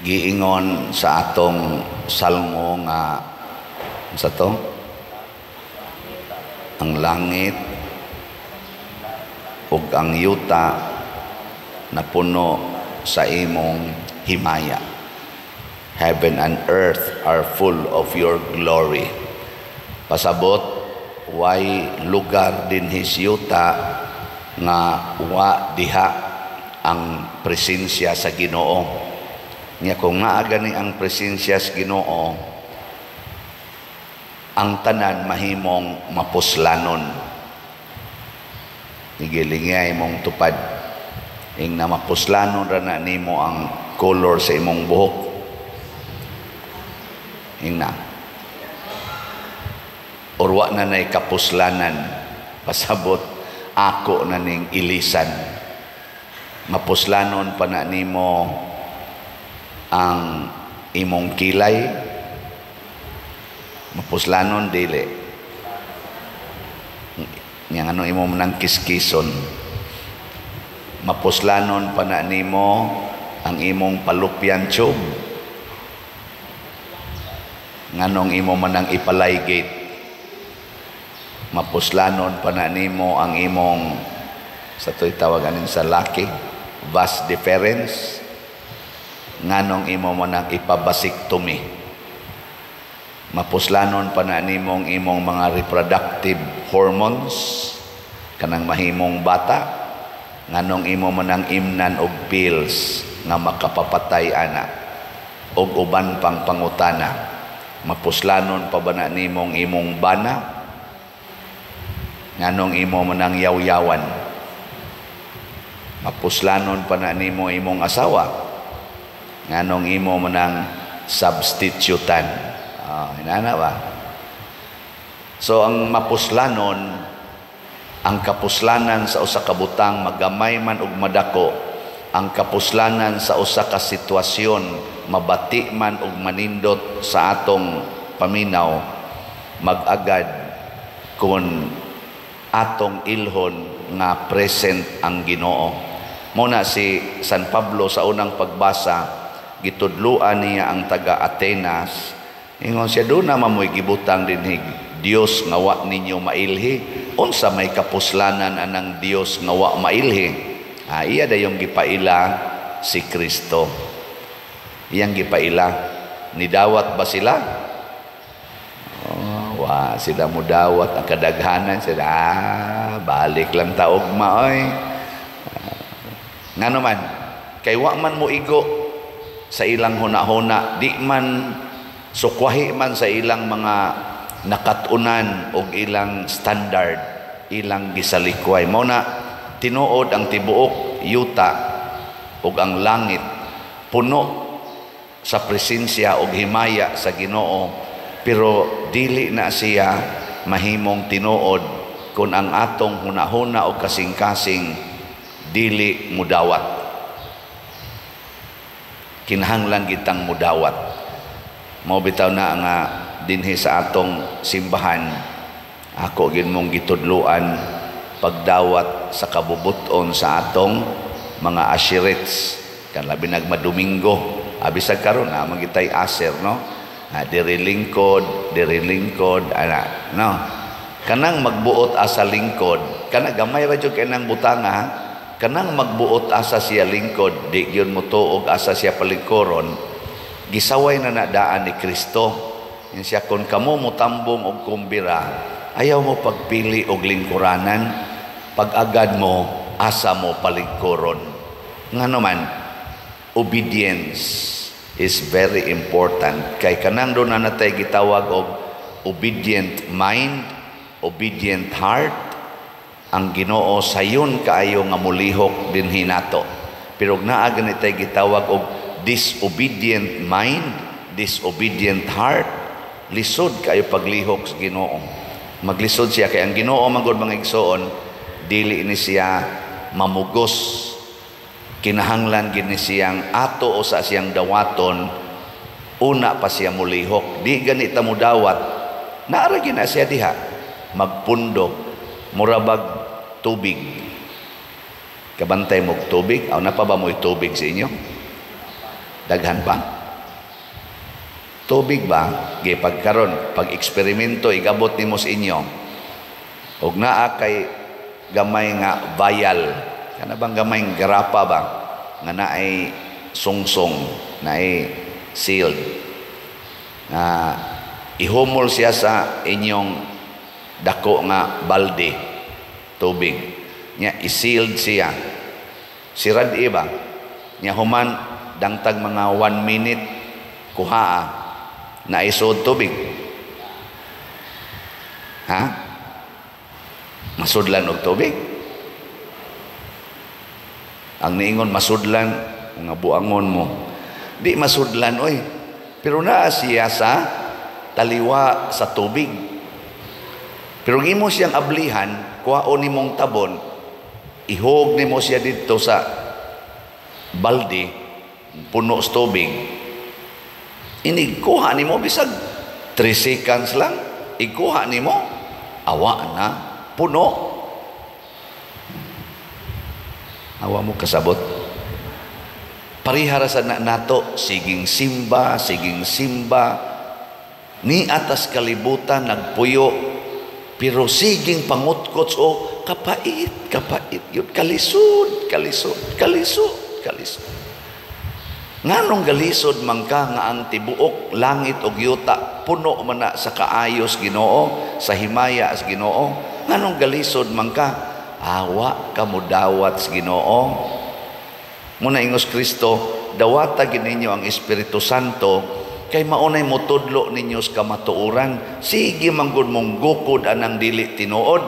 giingon sa atong salmo nga sa to ang langit ug ang yuta napuno sa imong himaya. Heaven and earth are full of your glory. Pasabot, way lugar din his yuta nga wa diha ang presensya sa Ginoo. Nya kung maaga ni ang presensya sa Ginoo, ang tanan mahimong mapuslanon. Igilingay mong tupad. Ing na mapuslanon ra na nimo ang color sa imong buhok. Ing na. Urwa na nay kapuslanan. Pasabot, ako na ning ilisan. Mapuslanon pa na nimo ang imong kilay. Mapuslanon dili. Yang ano imong nang kiskison. Mapuslanon pa na nimo ang imong palupyan tube. Nganong imo manang ipalaygate. Mapuslanon pa na nimo ang imong sa to'y tawagan sa laki vas deferens. Nganong imo manang ipabasiktomy. Mapuslanon pa na nimong imong mga reproductive hormones kanang mahimong bata. Nganong imo manang imnan og pills nga makapapatay ana og uban pang pangutana. Mapuslanon pa ba na nimong imong bana. Nganong imo manang yaw-yawan. Mapuslanon pa na nimo imong asawa. Nganong imo manang substitutan. Hinana ba? So ang mapuslanon, ang kapuslanan sa usa ka butang magamay man ug madako, ang kapuslanan sa usa ka sitwasyon mabati man ug manindot sa atong paminaw, mag-agad kung atong ilhon nga present ang Ginoo. Muna si San Pablo sa unang pagbasa, gitudluan niya ang taga Atenas. Ingon siya, doon na mamoy gibutang dinhig Dios nga wa ninyo mailhi. Unsa may kapuslanan anang Dios nga wa mailhi? Iya dayong gipaila si Kristo. Iyang gipaila. Nidawat ba sila? Wa sila mo dawat ang kadaghanan sila. Balik lang taog maoy. Nga naman, kay wa man mo igo sa ilang huna-huna, di man sukwahi man sa ilang mga nakatunan o ilang standard, ilang gisalikway. Mao na tinuod ang tibuok yuta o ang langit puno sa presensya o himaya sa Ginoo, pero dili na siya mahimong tinuod kung ang atong hunahuna o kasing-kasing dili mudawat. Kinahanglan kitang mudawat. Mao bitaw na nga dinhi sa atong simbahan, ako gid mong gitudluan pagdawat sa kabubuton sa atong mga ashirets kan labi nagmadomingo abisag karon na magitay aser no. Diri lingkod ana no. Kanang magbuot asa lingkod, kana gamay ra jud kay nang butanga. Kanang magbuot asa siya lingkod, di yun mo tuog asa siya palingkoron, gisaway na nadaan ni Kristo. Yan siya, kung kamo mo tambong og kumbira, ayaw mo pagpili og lingkuranan, pag-agad mo, asa mo palingkoron. Nga naman, obedience is very important. Kay kanang doon na natay gitawag og obedient mind, obedient heart. Ang Ginoo sayon kaayo nga mulihok dinhi nato. Pero naa ganitay gitawag og disobedient mind, disobedient heart. Lisod kaayo paglihok sa Ginoo. Maglisod siya kay ang Ginoo manggod mga igsoon, dili ni siya mamugos. Kinahanglan gid ni siyang ato o sa siyang dawaton una pa siya mulihok. Di ganita mo dawat. Naara gyud na siya diha magpundok murabag tubig. Kabantay mo tubig, aw na pa ba mo'y tubig sa inyo? Daghan pa. Tubig ba? Pagkaron, pag eksperimento, igabot ni mo sa inyo. Huwag naa kay gamay nga vial. Kana bang gamay nga garapa ba? Nga na ay sungsong, na ay sealed. Ihumol siya sa inyong dako nga balde, tubig. Nya, i-sealed siya. Sirad iba. Nya, human, dangtag mga 1 minute, kuhaa na isod tubig. Ha? Masudlan og tubig? Ang niingon masudlan, mga buangon mo. Di masudlan, oy. Pero naa siya sa taliwa sa tubig. Pero imo siyang ablihan, kuhaon nimong tabon, ihog nimo siya dito sa balde, puno sa tubig. Inigkuha ni mo, bisag 3 seconds lang, ikuha ni mo, awa na, puno. Awa mo kasabot. Parihara sa nato, siging simba, ni atas kalibutan, nagpuyo, pero siging pangutkots o kapait, yun, kalisod. Nganong galisod man ka nga ang tibuok langit og yuta puno man na sa kaayos Ginoo, sa himaya sa Ginoo. Nganong galisod man ka, awa ka mo dawat sa Ginoo. Muna ingos Kristo, dawata gid ninyo ang Espiritu Santo kay maunay mo tudlo ninyo sa kamatuoran. Sige manggod mong gukod anang dili tinuod.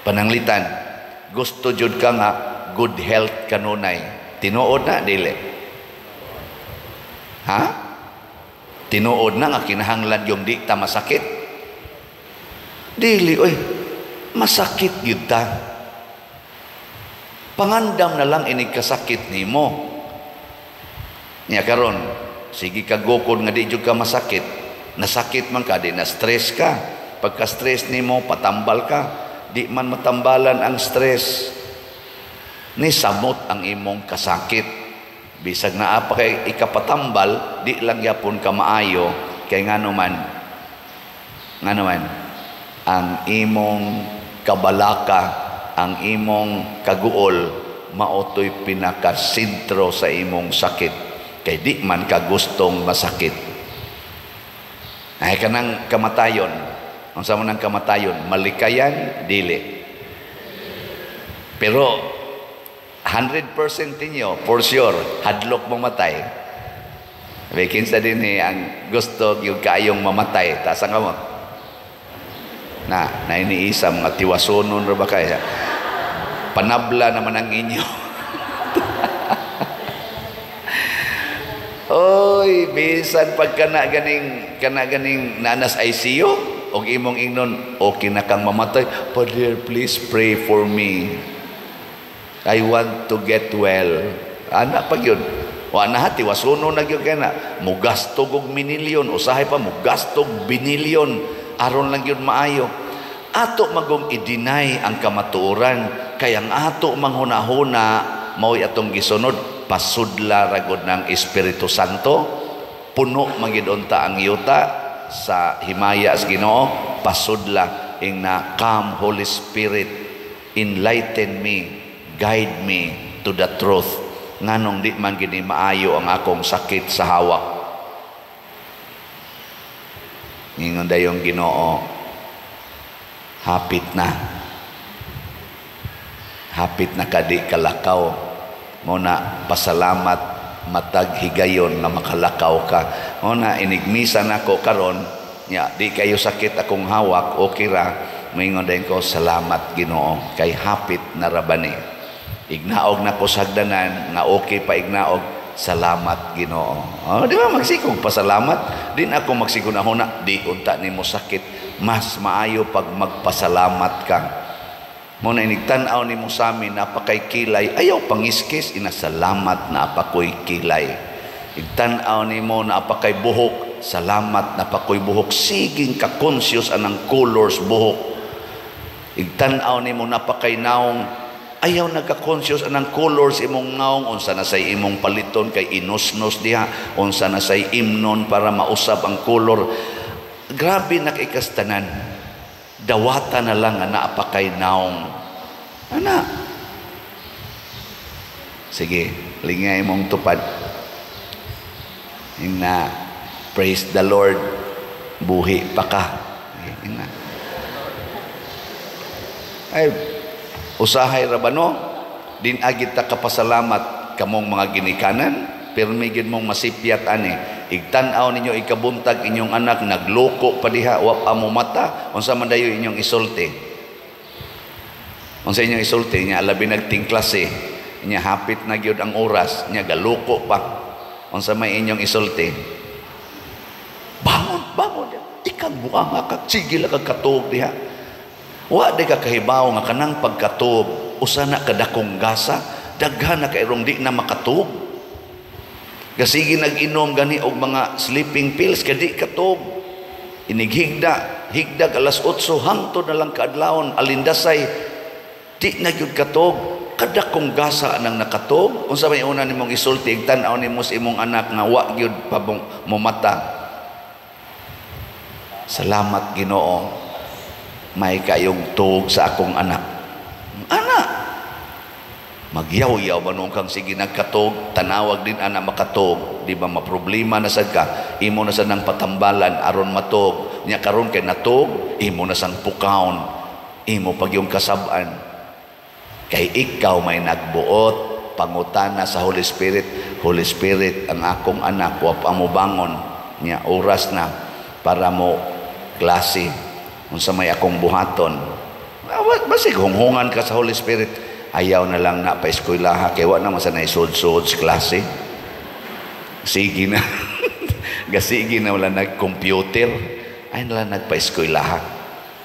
Pananglitan, gusto jud ka nga good health kanunay. Tinuod na dili. Ha? Tinuod na nga kinahanglan yung di ta masakit. Dili, oy. Masakit yun ta. Pangandam na lang inigkasakit ni mo. Niya karon, sige ka gukod nga di jud ka masakit. Nasakit man ka, di na stress ka. Pagka stress ni mo, patambal ka. Di man matambalan ang stress. Ni samot ang imong kasakit. Bisag na apa kay ikapatambal, di lang yapon ka maayo, kay nga naman, ang imong kabalaka, ang imong kaguol, maotoy pinakasintro sa imong sakit. Kay di man ka gustong masakit. Ay kanang kamatayon, ang sama ng kamatayon, malikayan, dili. Pero 100% ninyo, for sure, hadlok mamatay. Kinsa din ang gusto yung kayong mamatay. Tasan ka mo? Na iniisa, mga tiwasonon rin ba kaya? Panabla naman ang inyo. Oy, bisan pag kana ganing nanas ICU, og imong ingnon, okay na kang mamatay. Father, please pray for me. I want to get well. Anak pag yun. Wa na hati, wasuno na yun kaya na. Mugastog og minilyon. Usahay pa, mugastog binilyon. Aron lang yun maayo. Ato magong i-deny ang kamatuoran. Kaya ang ato manghuna-huna, mao'y atong gisunod, pasudla ragod ng Espiritu Santo. Puno magidunta ang yuta sa himaya as Ginoo. Pasudla ing na, come Holy Spirit, enlighten me, guide me to the truth. Nganong di man gini maayo ang akong sakit sa hawak. Ingon dayong Ginoo, hapit na kadi kalakaw. Muna pasalamat matag higayon nga makalakaw ka. Muna inigmisan ako karon, nya di kayo sakit akong hawak, okay ra. Moingon dayon ko, salamat Ginoo kay hapit na rabani. Ignaog na ko sa hagdanan, nga okay pa ignaog, salamat Ginoo. Di ba magsikong pasalamat? Din ako magsikong na huna, di unta ni mo sakit. Mas maayo pag magpasalamat ka. Muna inigtanaw ni mo sa amin, napakay kilay, ayaw pangiskis, inasalamat na apakoy kilay. Igtanaw ni mo na apakay buhok, salamat na apakoy buhok. Siging ka-conscious anang colors buhok. Igtanaw ni mo napakay naong Ayaw nagka-conscious anang colors imong ngaong, unsa na say imong paliton kay inusnos diha, unsa na say imnon para mausab ang color. Grabe na kay kastanan. Dawata na lang nga naa pa kay naong. Ana. Sige, lingay mong tupad. Ina, praise the Lord, buhi pa ka. Ina. Ay, usahay rabano, din agit ta kapasalamat kamong mga ginikanan, pero may gid mong masipyat ani. Igtan-aw ninyo ikabuntag inyong anak nagloko pa diha, wa pa mo mata, unsa man dayo inyong isulti. Unsa inyong isulti nya labi nagting klase, nya hapit na gyud ang oras, nya galoko pa. Unsa may inyong isulti? Bangon, bangon. Ikang buang ka, sige lang kagkatuog diha. Wa di ka kahibaw nga kanang pagkatuog usa na kadakong gasa, daghan na kairong di na makatuog. Kasigi nag-inom gani og mga sleeping pills kadi katuog. Higdag alas 8 hangtod na lang kaadlawon alindasay di na gyud katuog. Kadakong gasa nang nakatuog. Unsa may una nimong isulti tan-aw nimo sa imong anak nga wa gyud pa mo mata. Salamat Ginoo, may kayong tuog sa akong anak. Anak, magyaw-yaw ba nung kang sige nagkatog, tanawag din anak makatog, di ba maproblema na sad ka, imo na sad ng patambalan, aron matog, niya karon kay natog, imo na sang pukaon, imo pag yung kasaban, kay ikaw may nagbuot, pangutana sa Holy Spirit, ang akong anak, wa pa mo bangon, niya oras na, para mo klase, unsa may akong buhaton. Basig hunghungan ka sa Holy Spirit, ayaw na lang na pa-eskwelaha, kaya wa naman sa naisod-sod sa klase. Sige na. Gasigi na wala nag-computer, ay na lang nagpa-eskwelaha.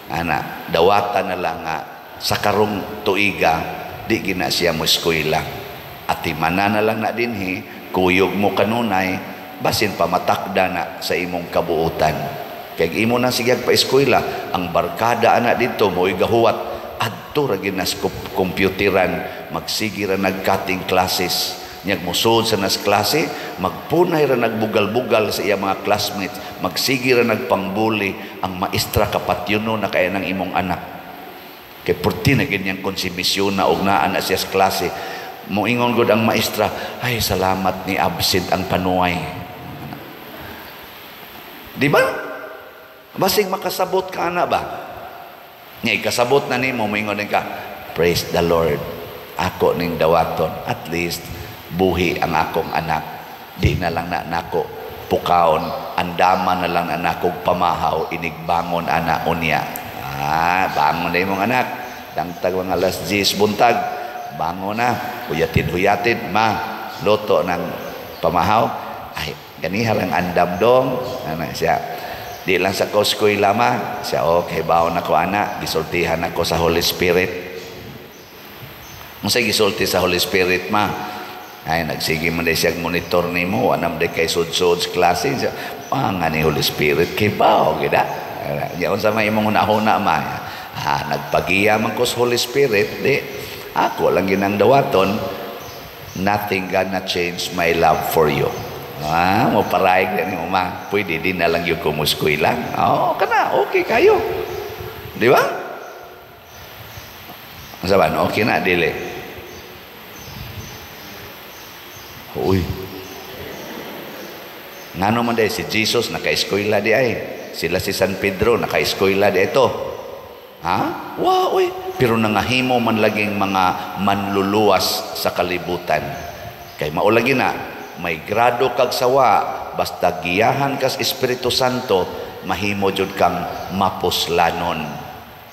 Ana, dawata na lang nga, sa karong tuiga, di gina siya mo eskwela. At imana na lang na dinhi, kuyog mo kanunay, basin pa matakda na sa imong kabuutan. Kaya imo na sigyag pa-eskwela, ang barkada anak dito, mo'y gahuwat, adto ra ginas computeran, magsigi ra nag-cutting classes, nyag musod sa nas klase, magpunay ra nagbugal-bugal sa iya mga classmates, magsigi ra nagpangbuli, ang maestra kapatyuno na kaya ng imong anak. Kaya purti na ganyang konsimisyon na og naa na siya sa klase, moingon gud ang maestra, ay salamat ni absent ang panuay. Di ba? Basig makasabot ka na ba? Nga ikasabot na nimo, moingon ka, praise the Lord, ako ning dawaton, at least buhi ang akong anak, di na lang na nako pukaon, andaman na lang na nako pamahaw, inigbangon anak unya. Bangon na imong anak, dangtag mga alas 10 buntag, bangon na, huyatin, loto ng pamahaw, ay ganiharang andam dong, siya. Di lang sa koskoy lama, siya, okay, baon ako anak, gisultihan ako sa Holy Spirit. Masay gisulti sa Holy Spirit ay nagsige man day siya monitor ni mo, anam day kay sud-sud sa klase, siya, nga ni Holy Spirit, kay bao, gida. Yaon sa may imong hunahuna nagpagiya man ko sa Holy Spirit, di, ako lang ginang dawaton, nothing gonna change my love for you. Mo paraig din mo pwede din na lang yung kumuskoy lang. Kana, okay kayo. Di ba? Saban, okay na, dili. Uy. Ngano man day, si Jesus naka-eskwela di ay. Sila si San Pedro naka-eskwela di ito. Wow, uy. Pero nangahimo man laging mga manluluwas sa kalibutan. Kay maulagi na, may grado kag sawa, basta giyahan kas Espiritu Santo, mahimo jud kang mapuslanon.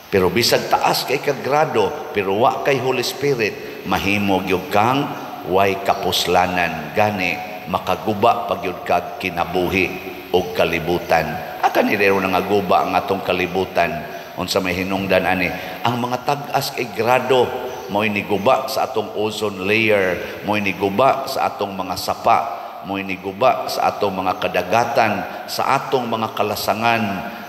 Pero bisag taas kay kag grado, pero wa kay Holy Spirit, mahimo gyud kang way kapuslanan. Gani makaguba pag yun kag kinabuhi o kalibutan. Akan nilero nga guba ang atong kalibutan. Unsa may hinungdan ani, ang mga tag-as kay grado mo iniguba sa atong ozone layer, mo iniguba sa atong mga sapa, mo'y niguba sa atong mga kadagatan, sa atong mga kalasangan,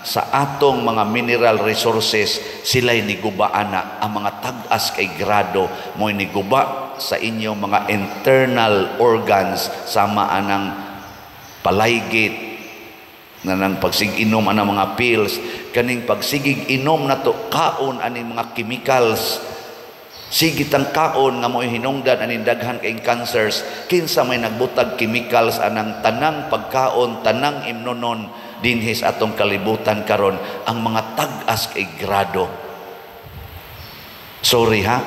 sa atong mga mineral resources. Sila'y niguba ana. Ang mga tag-as kay grado mo'y niguba sa inyong mga internal organs, sama anang palaygit na nang pagsig-inom anang mga pills, kaning pagsigig-inom na to kaon aning mga chemicals. Sigit ang kaon nga mo'y hinungdan aning daghan kay cancers. Kinsa may nagbutag chemicals anang tanang pagkaon, tanang imnonon dinhis atong kalibutan karon, ang mga tag-as kay grado. Sorry ha,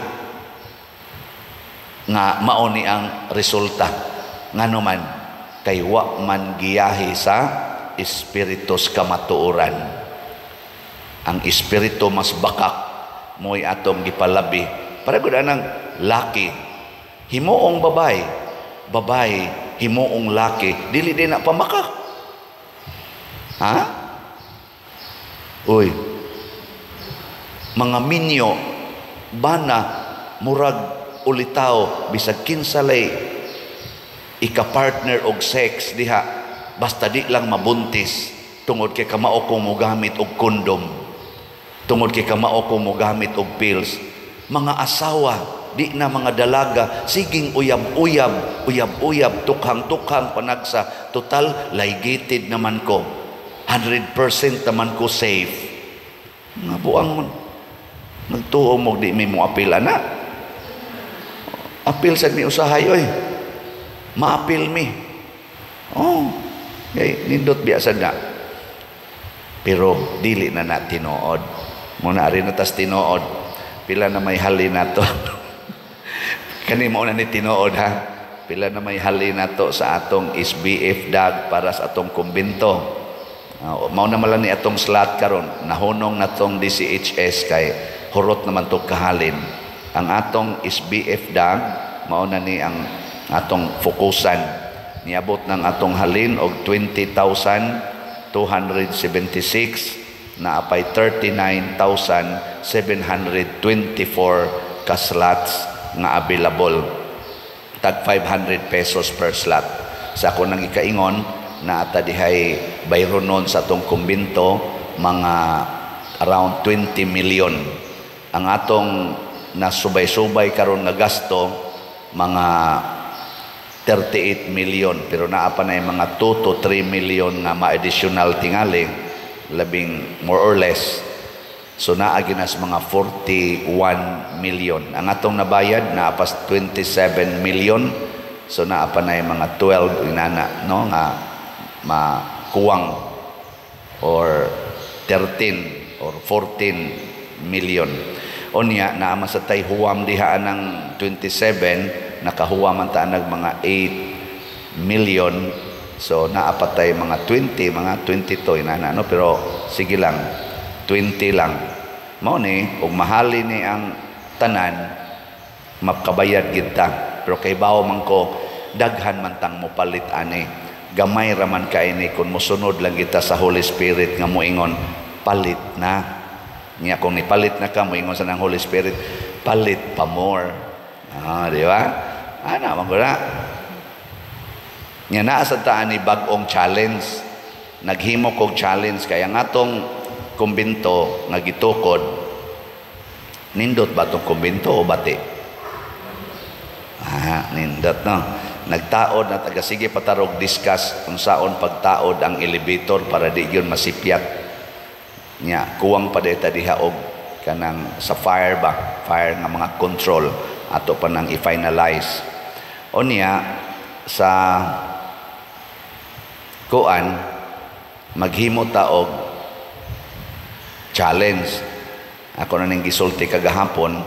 nga mao ni ang resulta. Ngano man kay wa man giyahi sa espiritus kamatuoran. Ang espiritu mas bakak mo'y atong gipalabi. Para gud anang laki himuong babay, babay himuong laki, dili din na pamakak. Ha? Uy, mga minyo bana murag ulitaw bisag kinsalay ika-partner og sex diha, basta di lang mabuntis, tungod kay kamao ko mo gamit og kondom, tungod kay kamao ko mo gamit og pills. Mga asawa, di na mga dalaga, siging uyab-uyab, uyab-uyab, tukhang-tukhang panagsa, total ligated naman ko, 100% naman ko safe. Nga buang mo, nagtuo mo, di may mo apil, ana. Apil sa mi usahay, oy. Ma-apil mi. Oh, nindot biasa na. Pero dili na na tinuod. Muna rin na tas tinuod. Pila na may hali na to. Kani mo na ni tinuod ha. Pila na may hali na to sa atong SBF dag para sa atong kumbento. Mao na mala ni atong slot karon. Nahunong na tong DCHS kay hurot naman to kahalin. Ang atong SBF dag mao na ni ang atong fokusan. Niabot ng atong halin og 20,276 na apay 39,724 ka slots nga available. Tag 500 pesos per slot. Sa ako nang ikaingon na ata dihay bayronon sa atong kumbento mga around 20 million. Ang atong nasubay-subay karon nga gasto mga 38 million, pero naa pa na yung mga 2 to 3 million nga ma-additional tingali, labing more or less. So naaginas mga 41 million. Ang atong nabayad naapas 27 million. So naapa na yung mga 12 inana, no, nga makuwang or 13 or 14 million. Onya naama sa tay huwam diha ng 27, nakahuwaman ta nag mga 8 million. So naapatay mga 20, mga 22 inana, no, pero sige lang 20 lang. Mao ni ug mahali ni ang tanan makabayad gid ta. Pero kay bawo man ko daghan man tang mopalit ani. Gamay ra man kay ni kun mosunod lang kita sa Holy Spirit nga moingon palit na. Nya kung nipalit na ka moingon sa nang Holy Spirit palit pa more. Di ba? Ana man gura. Nya naa sa taan ni bag-ong challenge. Naghimo kog challenge kaya nga atong kumbento nga gitukod. Nindot ba itong kumbento o bati? Nindot, no? Nagtaod na taga sige patarog discuss kung saon pagtaod ang elevator para di yun masipyat. Nya kuwang pa deta diha og kanang sa fire ba? Fire nga mga control ato pa nang i-finalize. O niya sa kuan maghimo ta og challenge. Ako na ning gisulti kagahapon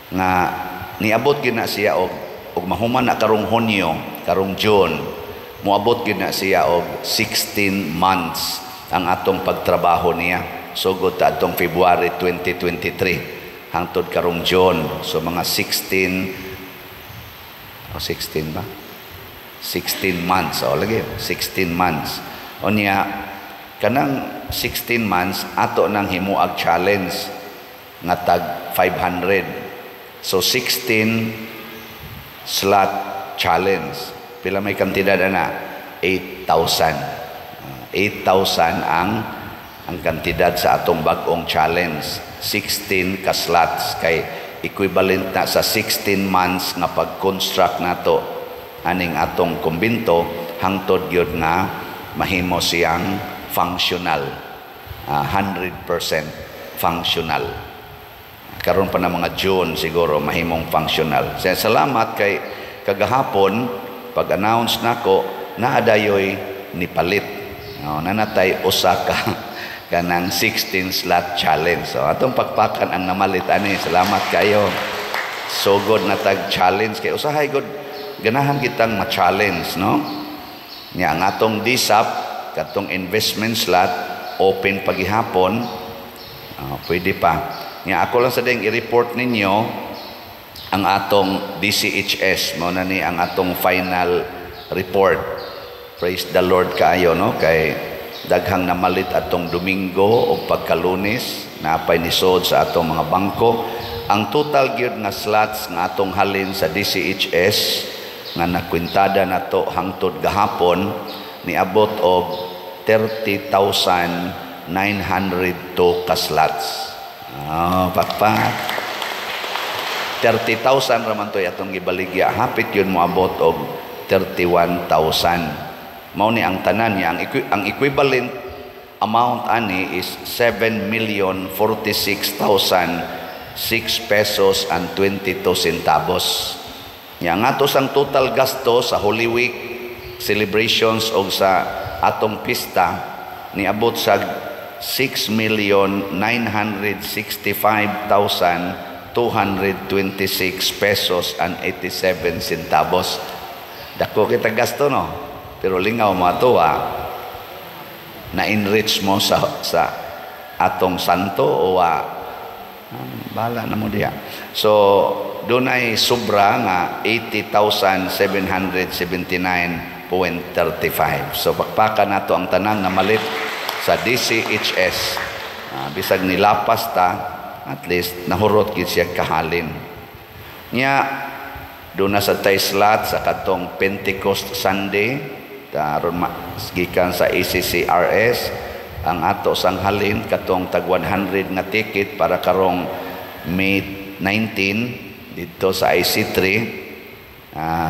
nga niabot gyud na siya og mahuman na karong Hunyo, karong June, moabot gyud na siya og 16 months ang atong pagtrabaho niya. Sugod ta atong February 2023 hangtod karong June. So mga 16 ba? 16 months. O lagi, 16 months. O niya, kanang 16 months, ato nang himuag challenge nga tag 500. So 16 slot challenge. Pila may kantidad na? 8,000. 8,000 ang kantidad sa atong bag-ong challenge. 16 ka slots kay equivalent na sa 16 months nga pag-construct nato aning atong kumbinto hangtod gyud nga mahimo siyang functional. 100% functional. Karon pa na mga June siguro mahimong functional. Salamat kay kagahapon pag-announce nako naadayoy nipalit. Nanatay usa ka kanang 16 slot challenge. So atong pagpakan ang namalit ani. Salamat kayo. So good na tag challenge kay usahay good ganahan kitang ma-challenge, no? Nya ang atong DSAP katong investment slot open pagihapon. Pwede pa. Nya ako lang sa ding i-report ninyo ang atong DCHS mo na ni ang atong final report. Praise the Lord kaayo, no? Kay daghang namalit atong Domingo o pagkalunes napay nisod sa atong mga bangko. Ang total gyud nga slots nga atong halin sa DCHS nga nakwintada nato hangtod gahapon niabot og 30,902 ka slots. Pakpak. 30,000 raman to atong gibaligya. Hapit yun moabot og 31,000. Mao ni ang tanan niya ang equivalent amount ani is 7,046,006 pesos and 22 centavos. Nya nga to sang total gasto sa Holy Week celebrations o sa atong pista niabot sa 6,965,226 pesos and 87 centavos. Dako kita gasto, no? Pero lingaw mo ato na-enrich mo sa atong santo o bala na mo diya. So, doon ay sobra nga 80,779.35. So, pakpakan nato ang tanang na malit sa DCHS. Bisag nilapas ta, at least nahurot gid siya kahalin. Nya, doon na sa tay slot sa katong Pentecost Sunday, aron gikan sa ACCRS ang ato sang halin katong tag 100 nga ticket para karong May 19 dito sa IC3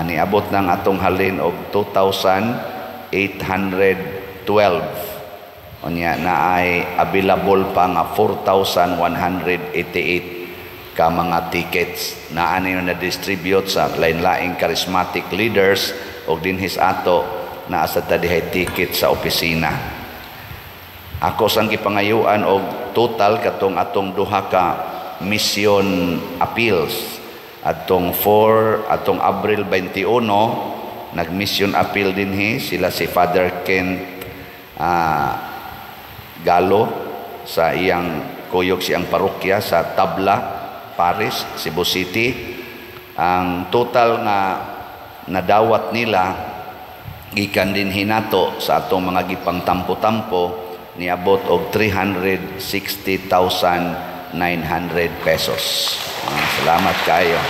niabot nang atong halin og 2,812 unya na ay available pa nga 4,188 ka mga tickets na ani na distribute sa lain-laing charismatic leaders og dinhis ato na asa tadihay ticket sa opisina. Ako sang gipangayuan og total katong atong duha ka mission appeals atong Abril 21 nag-mission appeal dinhi sila si Father Kent Galo sa iyang kuyog siyang parokya sa Tabla, Paris, Cebu City. Ang total nga nadawat nila gikan din hinato sa atong mga gipang tampo-tampo niabot og 360,900 pesos. Salamat kayo.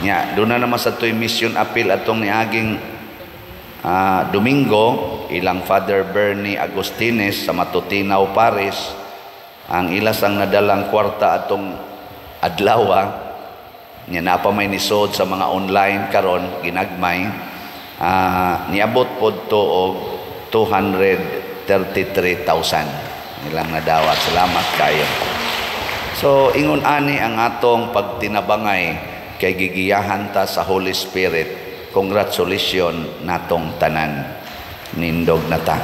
Nya, doon na naman sa tuy mission appeal atong niaging Domingo, ilang Father Bernie Agustines sa Matutinaw, Paris. Ang ilas ang nadalang kwarta atong adlaw. Nya napa may nisod sa mga online karon ginagmay. Niabot po to og 233,000 nilang nadawat. Salamat kayo. So ingon ani ang atong pagtinabangay kay gigiyahan ta sa Holy Spirit. Congratulations natong tanan. Nindog na ta.